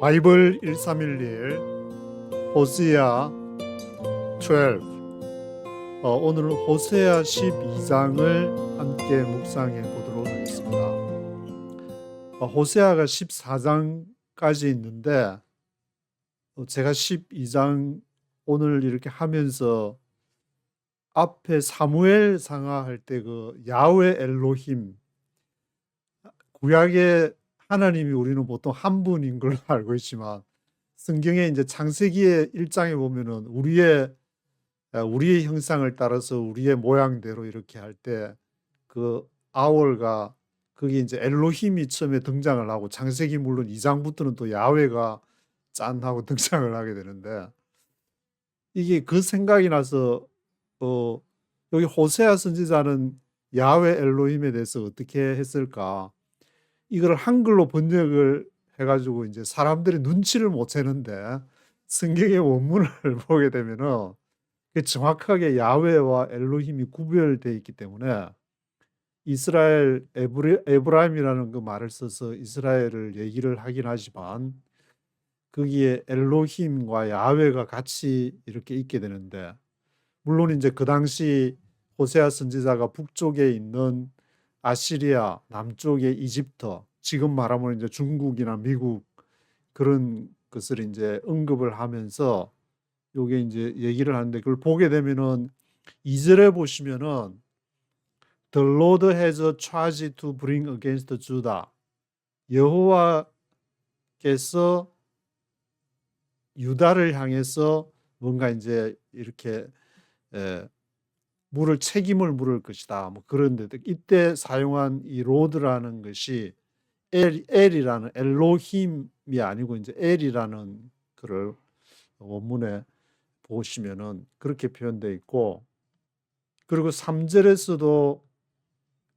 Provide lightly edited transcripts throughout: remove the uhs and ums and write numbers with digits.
바이블 1311 호세아 12. 오늘은 호세아 12장을 함께 묵상해 보도록 하겠습니다. 호세아가 14장까지 있는데 제가 12장 오늘 이렇게 하면서 앞에 사무엘 상하할 때 그 야훼 엘로힘, 구약의 하나님이 우리는 보통 한 분인 걸로 알고 있지만 성경에 이제 창세기의 1장에 보면은 우리의 형상을 따라서 우리의 모양대로 이렇게 할 때 그 아월과 거기 이제 엘로힘이 처음에 등장을 하고, 창세기 물론 2장부터는 또 야훼가 짠 하고 등장을 하게 되는데, 이게 그 생각이 나서 여기 호세아 선지자는 야훼 엘로힘에 대해서 어떻게 했을까? 이걸 한글로 번역을 해가지고 이제 사람들이 눈치를 못 채는데, 성경의 원문을 보게 되면은 정확하게 야훼와 엘로힘이 구별되어 있기 때문에 이스라엘 에브라임이라는 그 말을 써서 이스라엘을 얘기를 하긴 하지만 거기에 엘로힘과 야훼가 같이 이렇게 있게 되는데, 물론 이제 그 당시 호세아 선지자가 북쪽에 있는 아시리아, 남쪽에 이집트, 지금 말하면 이제 중국이나 미국 그런 것을 이제 언급을 하면서 요게 이제 얘기를 하는데, 그걸 보게 되면은 2절에 보시면은 The Lord has charged to bring against Judah. 여호와께서 유다를 향해서 뭔가 이제 이렇게 책임을 물을 것이다. 뭐 그런데 이때 사용한 이 로드라는 것이 엘이라는, 엘로힘이 아니고 이제 엘이라는 글을 원문에 보시면은 그렇게 표현되어 있고, 그리고 3절에서도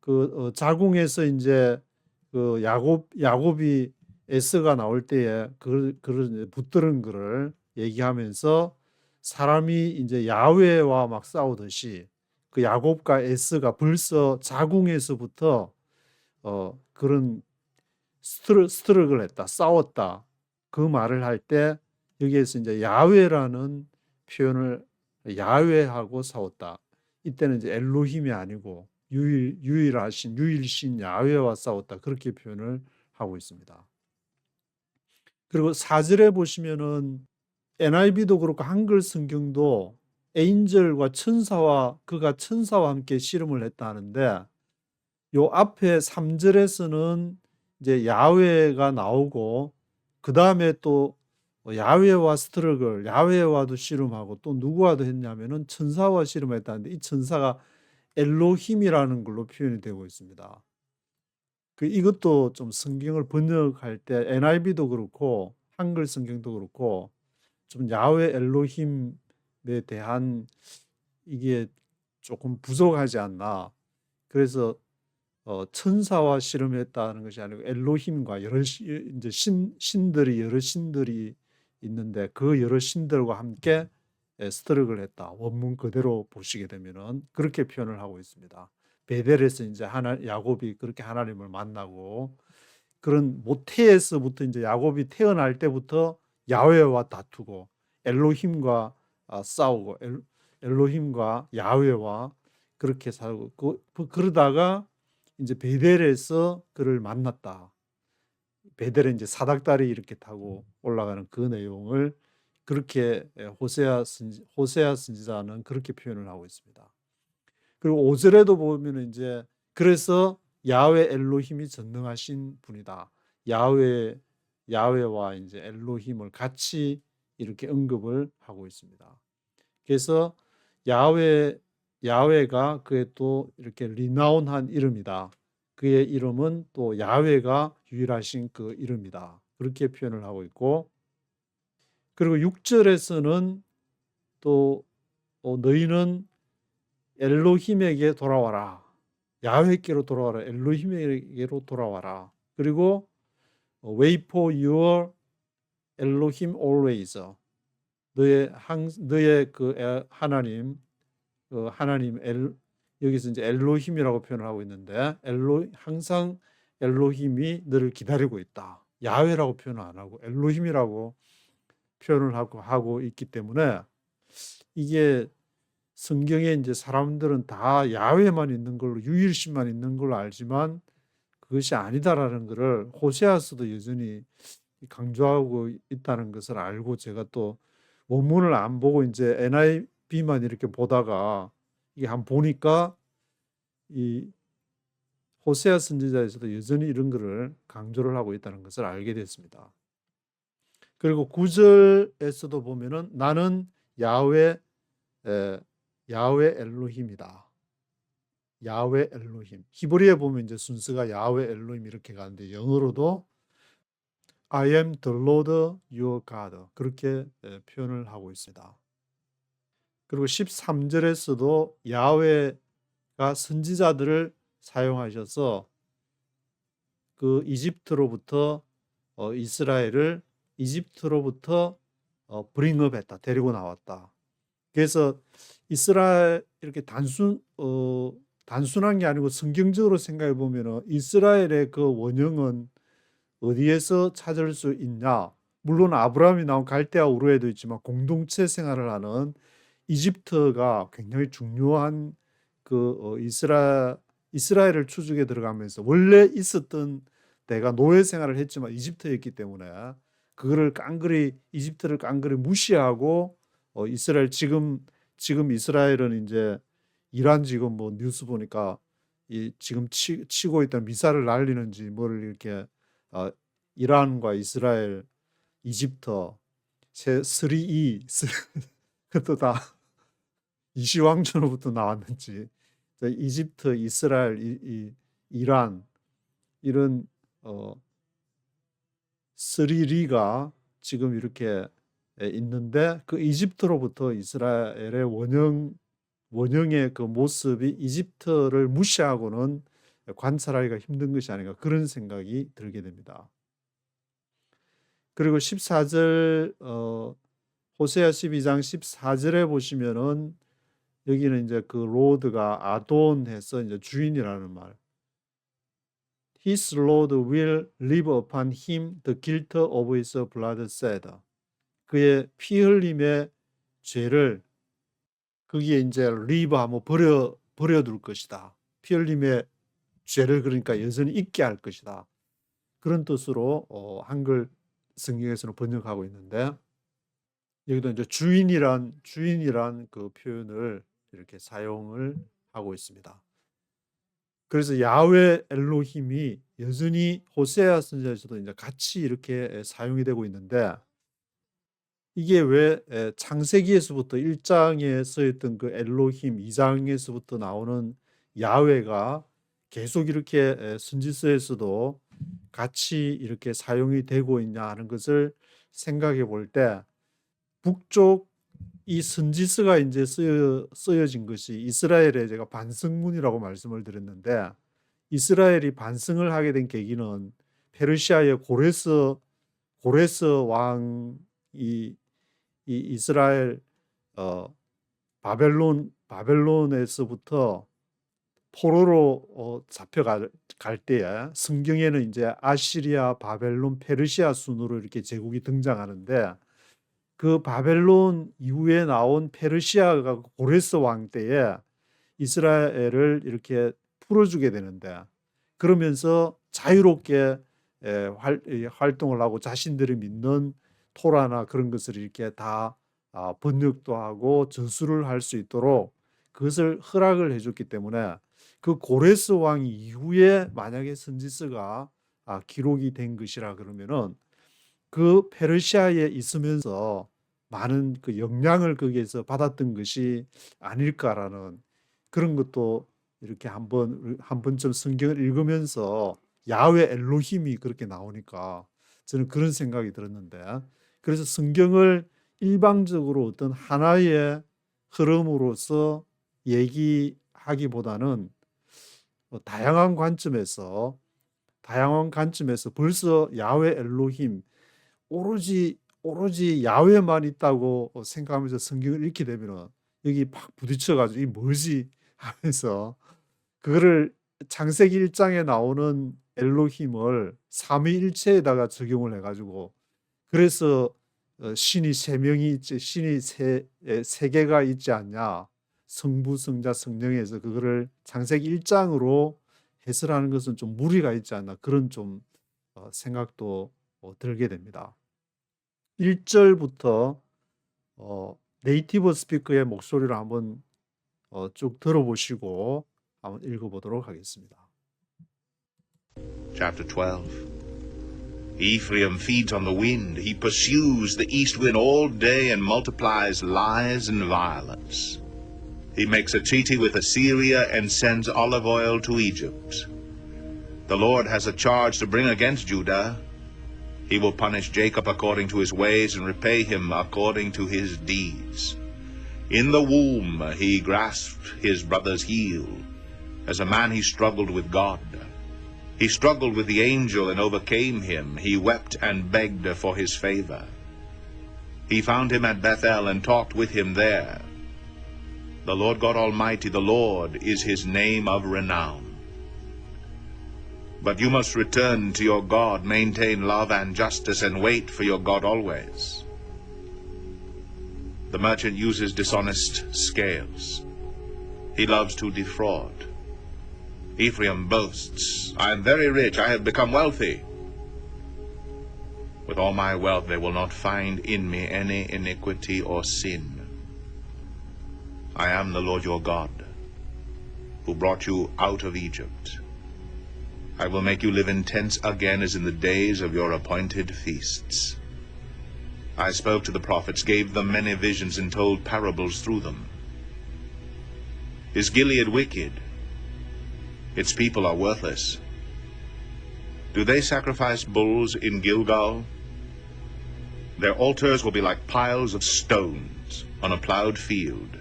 그 자궁에서 이제 그 야곱이 에서가 나올 때에 그를 붙들은 글을 얘기하면서 사람이 이제 야훼와 막 싸우듯이 그 야곱과 에서가 벌써 자궁에서부터 그런 스트럭을 했다, 싸웠다, 그 말을 할 때 여기에서 이제 야훼라는 표현을, 야훼하고 싸웠다. 이때는 이제 엘로힘이 아니고 유일신 야훼와 싸웠다, 그렇게 표현을 하고 있습니다. 그리고 4절에 보시면은 NIV도 그렇고 한글 성경도 에인절과 그가 천사와 함께 씨름을 했다 하는데, 요 앞에 3절에서는 이제 야훼가 나오고 그 다음에 또 야훼와 스트럭을, 야훼와도 씨름하고 또 누구와도 했냐면은 천사와 씨름했다는데, 이 천사가 엘로힘이라는 걸로 표현이 되고 있습니다. 이것도 좀 성경을 번역할 때 NIV도 그렇고 한글 성경도 그렇고 좀 야훼 엘로힘에 대한 이게 조금 부족하지 않나. 그래서 천사와 씨름했다는 것이 아니고 엘로힘과 여러 이제 여러 신들이 있는데 그 여러 신들과 함께 스트럭을 했다. 원문 그대로 보시게 되면은 그렇게 표현을 하고 있습니다. 베델에서 이제 야곱이 그렇게 하나님을 만나고, 그런 모태에서부터 이제 야곱이 태어날 때부터 야훼와 다투고 엘로힘과 싸우고 엘로힘과 야훼와 그렇게 살고, 그러다가 이제 베델에서 그를 만났다. 베델에 이제 사닥다리 이렇게 타고 올라가는 그 내용을 그렇게 호세아 선지자는 그렇게 표현을 하고 있습니다. 그리고 5절에도 보면 이제 그래서 야훼 엘로힘이 전능하신 분이다. 야훼와 이제 엘로힘을 같이 이렇게 언급을 하고 있습니다. 그래서 야훼가 그의 또 이렇게 리나운한 이름이다. 그의 이름은 또 야훼가 유일하신 그 이름이다. 그렇게 표현을 하고 있고, 그리고 6절에서는 또 너희는 엘로힘에게 돌아와라. 야훼께로 돌아와라. 엘로힘에게로 돌아와라. 그리고 wait for your Elohim always. 너의 그 하나님, 여기서 이제 엘로힘이라고 표현을 하고 있는데, 항상 엘로힘이 너를 기다리고 있다. 야훼라고 표현을 안 하고 엘로힘이라고 표현을 하고 있기 때문에 이게 성경에 이제 사람들은 다 야훼만 있는 걸로 유일신만 있는 걸로 알지만 그것이 아니다라는 것을 호세아서도 여전히 강조하고 있다는 것을 알고 제가 또 원문을 안 보고 이제 NIV만 이렇게 보다가 이게 한번 보니까 이 호세아 선지자에서도 여전히 이런 것을 강조를 하고 있다는 것을 알게 됐습니다. 그리고 9절에서도 보면은 나는 야훼 엘로힘이다. 야훼 엘로힘. 히브리에 보면 이제 순서가 야훼 엘로힘 이렇게 가는데 영어로도 I am the Lord your God 그렇게 표현을 하고 있습니다. 그리고 13절에서도 야훼가 선지자들을 사용하셔서 그 이집트로부터 이스라엘을 이집트로부터 브링업했다. 데리고 나왔다. 그래서 이스라엘 이렇게 단순한 게 아니고 성경적으로 생각해 보면은 이스라엘의 그 원형은 어디에서 찾을 수 있냐? 물론 아브라함이 나온 갈대아 우르에도 있지만 공동체 생활을 하는 이집트가 굉장히 중요한 그 이스라엘을 추적에 들어가면서 원래 있었던 데가 노예 생활을 했지만 이집트였기 때문에 그거를 이집트를 깡그리 무시하고 이스라엘 지금 이스라엘은 이제 이란 지금 뭐 뉴스 보니까 지금 치고 있던 미사를 날리는지 뭘 이렇게 이란과 이스라엘, 이집트, 3E 그것도 다 이시왕조로부터 나왔는지 이집트, 이스라엘, 이란 이런 3리가 지금 이렇게 있는데 그 이집트로부터 이스라엘의 원형의 그 모습이 이집트를 무시하고는 관찰하기가 힘든 것이 아닌가 그런 생각이 들게 됩니다. 그리고 14절 호세아 12장 14절에 보시면은 여기는 이제 그 로드가 아돈해서 이제 주인이라는 말. His Lord will leave upon him the guilt of his blood said. 그의 피 흘림의 죄를 거기에 이제 리브하면 버려둘 것이다. 피 흘림의 죄를 그러니까 여전히 잊게 할 것이다. 그런 뜻으로 한글 성경에서는 번역하고 있는데 여기도 이제 주인이란 그 표현을 이렇게 사용을 하고 있습니다. 그래서 야훼 엘로힘이 여전히 호세아 선지자에서도 이제 같이 이렇게 사용이 되고 있는데 이게 왜 창세기에서부터 1장에 쓰였던 그 엘로힘 2장에서부터 나오는 야훼가 계속 이렇게 선지서에서도 같이 이렇게 사용이 되고 있냐 하는 것을 생각해 볼 때 북쪽 이 선지서가 이제 쓰여진 것이 이스라엘의 제가 반성문이라고 말씀을 드렸는데 이스라엘이 반성을 하게 된 계기는 페르시아의 고레스 왕이 이 이스라엘 바벨론에서부터 포로로 잡혀갈 때에 성경에는 이제 아시리아, 바벨론, 페르시아 순으로 이렇게 제국이 등장하는데 그 바벨론 이후에 나온 페르시아가 고레스 왕 때에 이스라엘을 이렇게 풀어주게 되는데 그러면서 자유롭게 활동을 하고 자신들이 믿는 토라나 그런 것을 이렇게 다 번역도 하고 전수를 할 수 있도록 그것을 허락을 해줬기 때문에 그 고레스 왕 이후에 만약에 선지서가 기록이 된 것이라 그러면은 그 페르시아에 있으면서 많은 그 영향을 거기에서 받았던 것이 아닐까라는 그런 것도 이렇게 한 번쯤 성경을 읽으면서 야훼 엘로힘이 그렇게 나오니까 저는 그런 생각이 들었는데 그래서 성경을 일방적으로 어떤 하나의 흐름으로서 얘기하기보다는 다양한 관점에서 벌써 야훼 엘로힘 오로지 야훼만 있다고 생각하면서 성경을 읽게 되면 여기 막 부딪혀가지고 이 뭐지 하면서 그거를 창세기 1장에 나오는 엘로힘을 삼위일체에다가 적용을 해가지고 그래서 신이 세 명이 있지, 신이 세 개가 있지 않냐. 성부, 성자, 성령에서 그거를 창세기 1장으로 해설하는 것은 좀 무리가 있지 않나 그런 좀 생각도 들게 됩니다. 1절부터 네이티브 스피커의 목소리를 한번 쭉 들어보시고 한번 읽어보도록 하겠습니다. Chapter 12. Ephraim feeds on the wind. He pursues the east wind all day and multiplies lies and violence. He makes a treaty with Assyria and sends olive oil to Egypt. The Lord has a charge to bring against Judah. He will punish Jacob according to his ways and repay him according to his deeds. In the womb he grasped his brother's heel. As a man he struggled with God. He struggled with the angel and overcame him. He wept and begged for his favor. He found him at Bethel and talked with him there. The Lord God Almighty, the Lord, is his name of renown. But you must return to your God, maintain love and justice, and wait for your God always. The merchant uses dishonest scales. He loves to defraud. Ephraim boasts, I am very rich, I have become wealthy. With all my wealth they will not find in me any iniquity or sin. I am the Lord your God, who brought you out of Egypt. I will make you live in tents again as in the days of your appointed feasts. I spoke to the prophets, gave them many visions, and told parables through them. Is Gilead wicked? Its people are worthless. Do they sacrifice bulls in Gilgal? Their altars will be like piles of stones on a plowed field.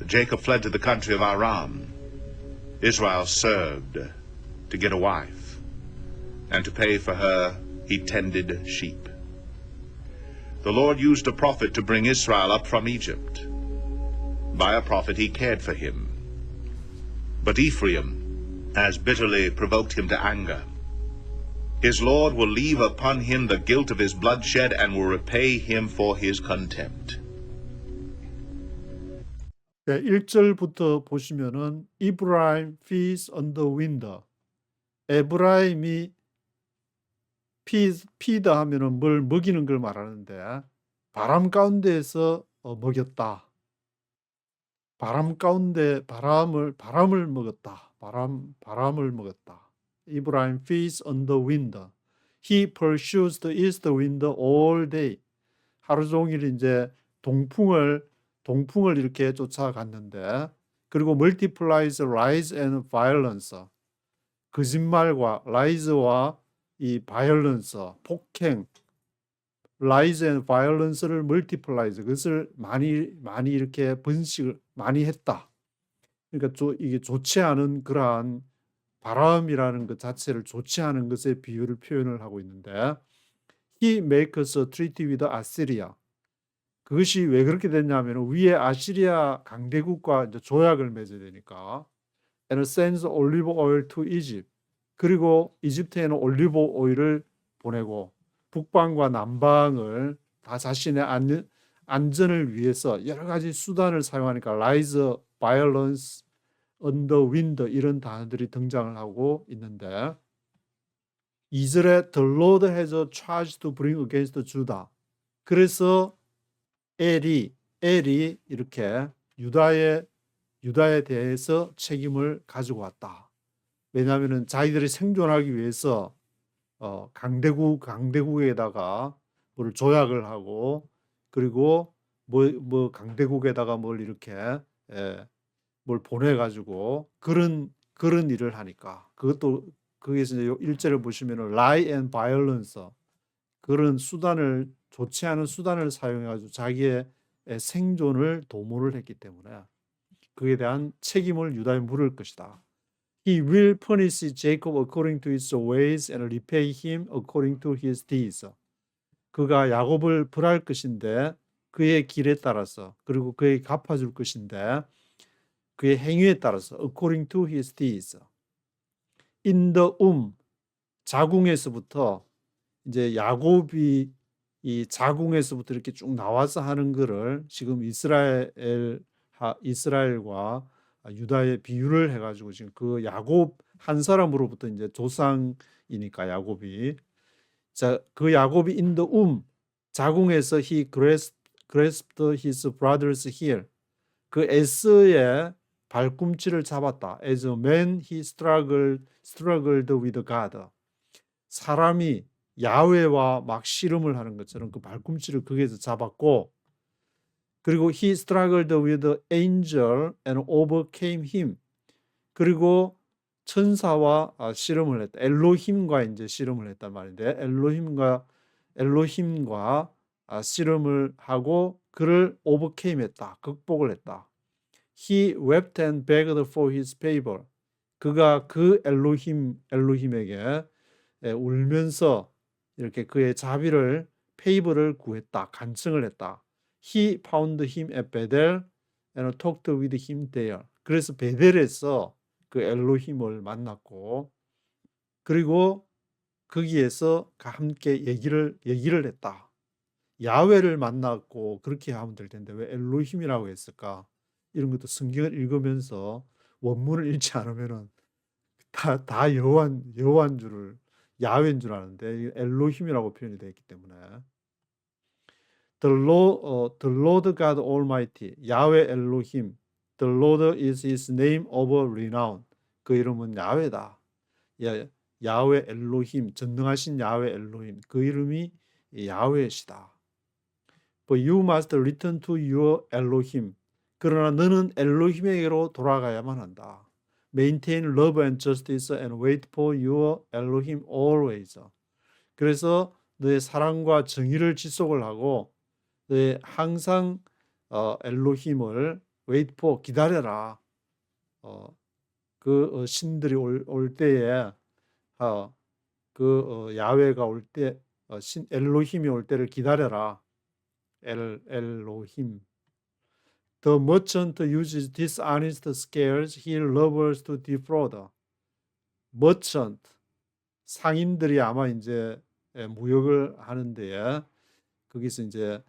Jacob fled to the country of Aram. Israel served to get a wife, and to pay for her he tended sheep. The Lord used a prophet to bring Israel up from Egypt. By a prophet he cared for him. But Ephraim has bitterly provoked him to anger. His Lord will leave upon him the guilt of his bloodshed and will repay him for his contempt. 네, 1절부터 보시면은 Ephraim feeds on the wind. 에브라임이 feed 하면은 뭘 먹이는 걸 말하는데 바람 가운데에서 먹였다. 바람 가운데 바람을 먹었다. 바람을 먹었다. Ephraim feeds on the wind. He pursues the east wind all day. 하루 종일 이제 동풍을 이렇게 쫓아갔는데 그리고 multiplies lies and violence. 거짓말과 lies와 이 violence, 폭행, lies and violence를 multiplies, 그것을 많이 이렇게 번식을 많이 했다. 그러니까 이게 좋지 않은 그러한 바람이라는 것 자체를 좋지 않은 것의 비유를 표현을 하고 있는데 He makes a treaty with Assyria. 그것이 왜 그렇게 됐냐면 위에 아시리아 강대국과 이제 조약을 맺어야 되니까 and sends olive oil to Egypt. 그리고 이집트에는 올리브 오일을 보내고 북방과 남방을 다 자신의 안전을 위해서 여러 가지 수단을 사용하니까 rise, violence, on the wind 이런 단어들이 등장을 하고 있는데 2절에 The Lord has a charge to bring against Judah. 그래서 엘이 이렇게 유다에 대해서 책임을 가지고 왔다. 왜냐하면 자기들이 생존하기 위해서 강대국에다가 뭘 조약을 하고 그리고 뭐 강대국에다가 뭘 이렇게 뭘 보내가지고 그런 일을 하니까 그것도 거기에서 이제 1절을 보시면은 lie and violence 그런 수단을 좋지 않은 수단을 사용해가지고 자기의 생존을 도모를 했기 때문에 그에 대한 책임을 유다에 물을 것이다. He will punish Jacob according to his ways and repay him according to his deeds. 그가 야곱을 벌할 것인데 그의 길에 따라서 그리고 그에게 갚아줄 것인데 그의 행위에 따라서 according to his deeds. In the womb, 자궁에서부터 이제 야곱이 이 자궁에서부터 이렇게 쭉 나와서 하는 거를 지금 이스라엘과 유다의 비유를 해가지고 지금 그 야곱 한 사람으로부터 이제 조상이니까 야곱이 그 야곱이 in the womb 자궁에서 he grasped his brother's heel 그 에서의 발꿈치를 잡았다. As a man he struggled with God. 사람이 야훼와 막 씨름을 하는 것처럼 그 발꿈치를 거기에서 잡았고 그리고 he struggled with the angel and overcame him. 그리고 천사와 씨름을 했다. 엘로힘과 이제 씨름을 했단 말인데 엘로힘과 씨름을 하고 그를 overcame 했다. 극복을 했다. He wept and begged for his favor. 그가 그 엘로힘에게 울면서 이렇게 그의 자비를 페이버를 구했다. 간청을 했다. He found him at Bethel and talked with him there. 그래서 베델에서 그 엘로힘을 만났고 그리고 거기에서 함께 얘기를 했다. 야훼를 만났고 그렇게 하면 될 텐데 왜 엘로힘이라고 했을까? 이런 것도 성경을 읽으면서 원문을 읽지 않으면은 다 여호와인 줄을 야훼인 줄 아는데 엘로힘이라고 표현이 되어 있기 때문에 The Lord God Almighty, 야훼 엘로힘, The Lord is His name of renown. 그 이름은 야훼다. 야훼 엘로힘, 전능하신 야훼 엘로힘, 그 이름이 야훼시다. But you must return to your Elohim. 그러나 너는 엘로힘에게로 돌아가야만 한다. Maintain love and justice and wait for your Elohim always. 그래서 너의 사랑과 정의를 지속을 하고 너의 항상 엘로힘을 wait for 기다려라. 그 신들이 올 때에 야훼가 올 때 엘로힘이 올 때를 기다려라. 엘로힘. The merchant uses dishonest scales he loves to defraud. merchant 상인들이 아마 이제 무역을 하는데 거기서 이제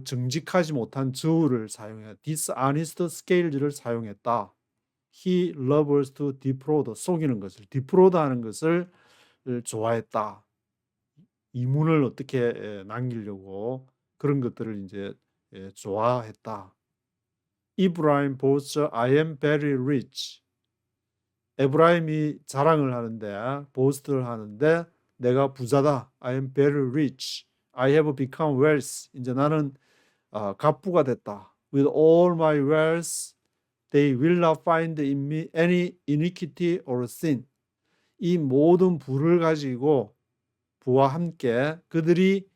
정직하지 못한 저울을 사용해 dishonest scales를 사용했다. He loves to defraud 속이는 것을 defraud하는 것을 좋아했다. 이문을 어떻게 남기려고 그런 것들을 이제 좋아했다. Ephraim boasts, I am very rich. 에브라임이 자랑을 하는데 보스트를 하는데 내가 부자다. I am very rich. I have become wealth. 이제 나는 갑부가 됐다. With all my wealth, they will not find in me any iniquity or sin. 이 모든 부를 가지고 부와 함께 그들이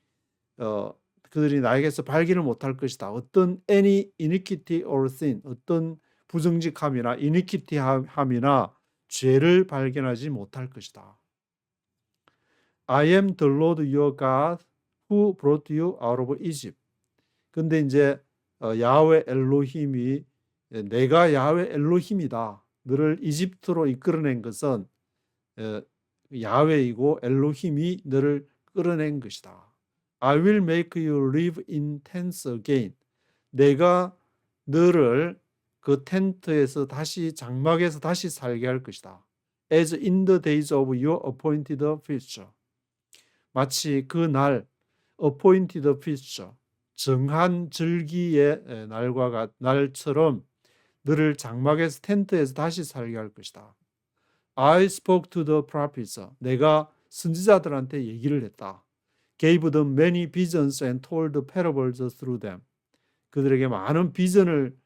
나에게서 발견을 못할 것이다. 어떤 any iniquity or sin, 어떤 부정직함이나 iniquity함이나 죄를 발견하지 못할 것이다. I am the Lord your God who brought you out of Egypt. 근데 이제 야훼 엘로힘이 내가 야훼 엘로힘이다. 너를 이집트로 이끌어낸 것은 야훼이고 엘로힘이 너를 끌어낸 것이다. I will make you live in tents again. 내가 너를 그 텐트에서 다시 장막에서 다시 살게 할 것이다. As in the days of your appointed feast. 마치 그 날 appointed feast 정한 절기의 날처럼 너를 장막에서 텐트에서 다시 살게 할 것이다. I spoke to the prophets. 내가 선지자들한테 얘기를 했다. Gave them many visions and told parables through them. 그들에게 많은 비전을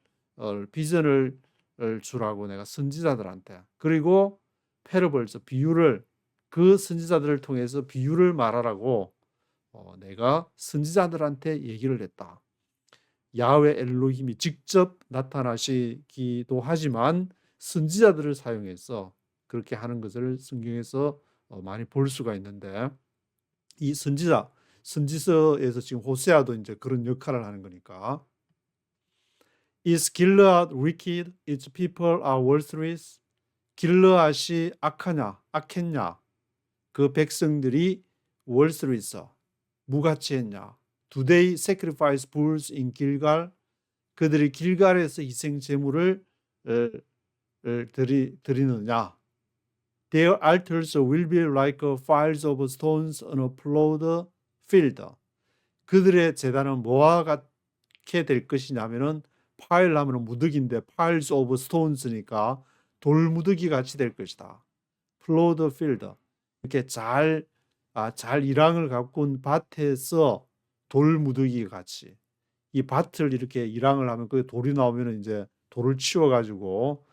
주라고 내가 선지자들한테. 그리고 parables 비유를 그 선지자들을 통해서 비유를 말하라고 내가 선지자들한테 얘기를 했다. 야훼 엘로힘이 직접 나타나시기도 하지만 선지자들을 사용해서 그렇게 하는 것을 성경에서 많이 볼 수가 있는데 이 선지서에서 지금 호세아도 이제 그런 역할을 하는 거니까. Is Gilead wicked? Its people are worthless. 길르앗이 악했냐? 그 백성들이 무엇을 했어? 무같이 했냐? Do they sacrifice bulls in Gilgal? 그들이 길갈에서 희생 제물을 드리느냐? Their altars will be like piles of stones on a plowed field. 그들의 제단은 뭐와 같게 될 것이냐면은 파일 하면은 무더기인데 piles of stones니까 돌무더기 같이 될 것이다. plowed field. 이렇게 잘 일항을 가꾼 밭에서 돌무더기 같이. 이 밭을 이렇게 일항을 하면 그 돌이 나오면은 이제 돌을 치워 가지고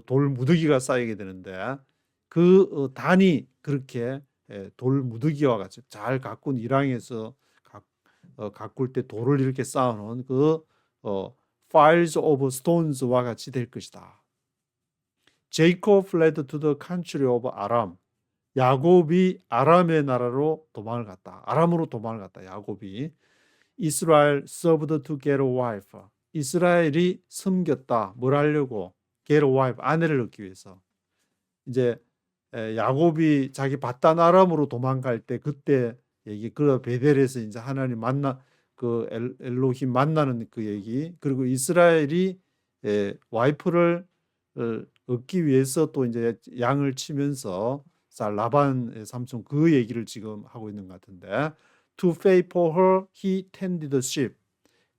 돌 무더기가 쌓이게 되는데 단이 그렇게 돌 무더기와 같이 잘 가꾼 일항에서 가꿀 때 돌을 이렇게 쌓아놓은 piles of stones와 같이 될 것이다. Jacob fled to the country of Aram. 야곱이 아람의 나라로 도망을 갔다. 아람으로 도망을 갔다. 야곱이. Israel served to get a wife. 이스라엘이 섬겼다. 뭘 하려고? get a wife. 아내를 얻기 위해서. 이제 야곱이 자기 밧단 아람으로 도망갈 때 그때 얘기, 그 베델에서 이제 하나님 엘로힘 만나는 그 얘기, 그리고 이스라엘이 와이프를 얻기 위해서 또 이제 양을 치면서 라반의 삼촌 그 얘기를 지금 하고 있는 것 같은데, to pay for her he tended the sheep.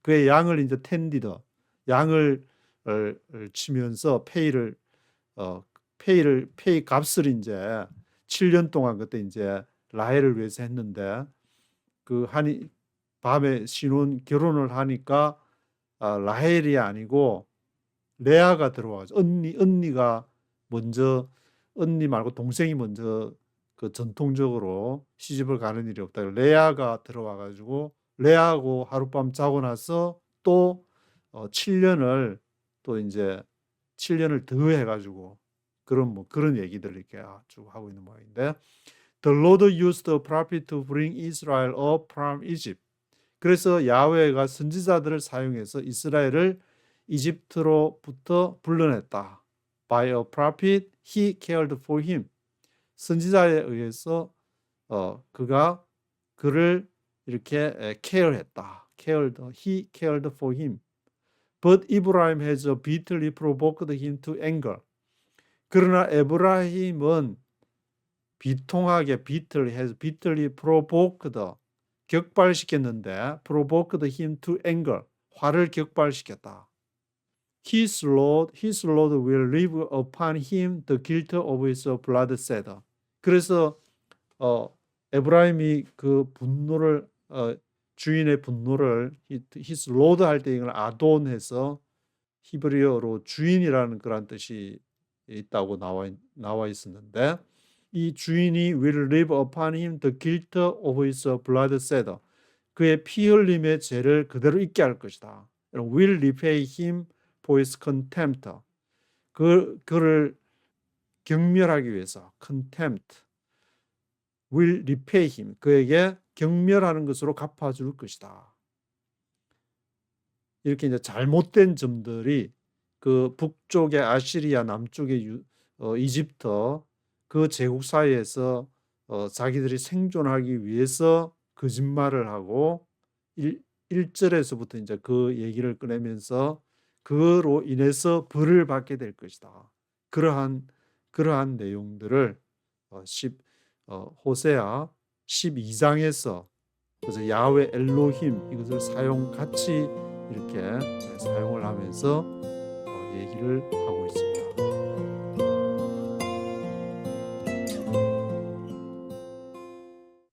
그의 양을 이제 양을 치면서 페이 값을 이제 7년 동안 그때 이제 라헬을 위해서 했는데 밤에 결혼을 하니까 라헬이 아니고 레아가 들어와서 언니가 먼저, 언니 말고 동생이 먼저 전통적으로 시집을 가는 일이 없다. 레아가 들어와 가지고 레아하고 하룻밤 자고 나서 또 7년을 또 이제 7년을 더 해가지고 그런 얘기들을 이렇게 쭉 하고 있는 모양인데, The Lord used the prophet to bring Israel up from Egypt. 그래서 야훼가 선지자들을 사용해서 이스라엘을 이집트로부터 불러냈다. By a prophet he cared for him. 선지자에 의해서 그가 그를 이렇게 care했다. He cared for him. But Abraham has bitterly provoked him to anger. 그러나 에브라임은 비통하게 bitterly provoked 격발시켰는데 provoked him to anger 화를 격발시켰다. His Lord will leave upon him the guilt of his bloodshed. 그래서 에브라임이 그 분노를 주인의 분노를 his Lord 할 때 이걸 아돈해서 히브리어로 주인이라는 그런 뜻이 있다고 나와 있었는데, 이 주인이 will leave upon him the guilt of his bloodshed. 그의 피 흘림의 죄를 그대로 잊게 할 것이다. will repay him for his contempt. 그를 경멸하기 위해서 contempt. will repay him. 그에게 경멸하는 것으로 갚아줄 것이다. 이렇게 이제 잘못된 점들이 그 북쪽의 아시리아, 남쪽의 이집트 그 제국 사이에서 자기들이 생존하기 위해서 거짓말을 하고 1절에서부터 이제 그 얘기를 꺼내면서 그로 인해서 벌을 받게 될 것이다. 그러한 내용들을 호세아 12장에서 그래서 야훼 엘로힘 이것을 같이 이렇게 사용을 하면서 얘기를 하고 있습니다.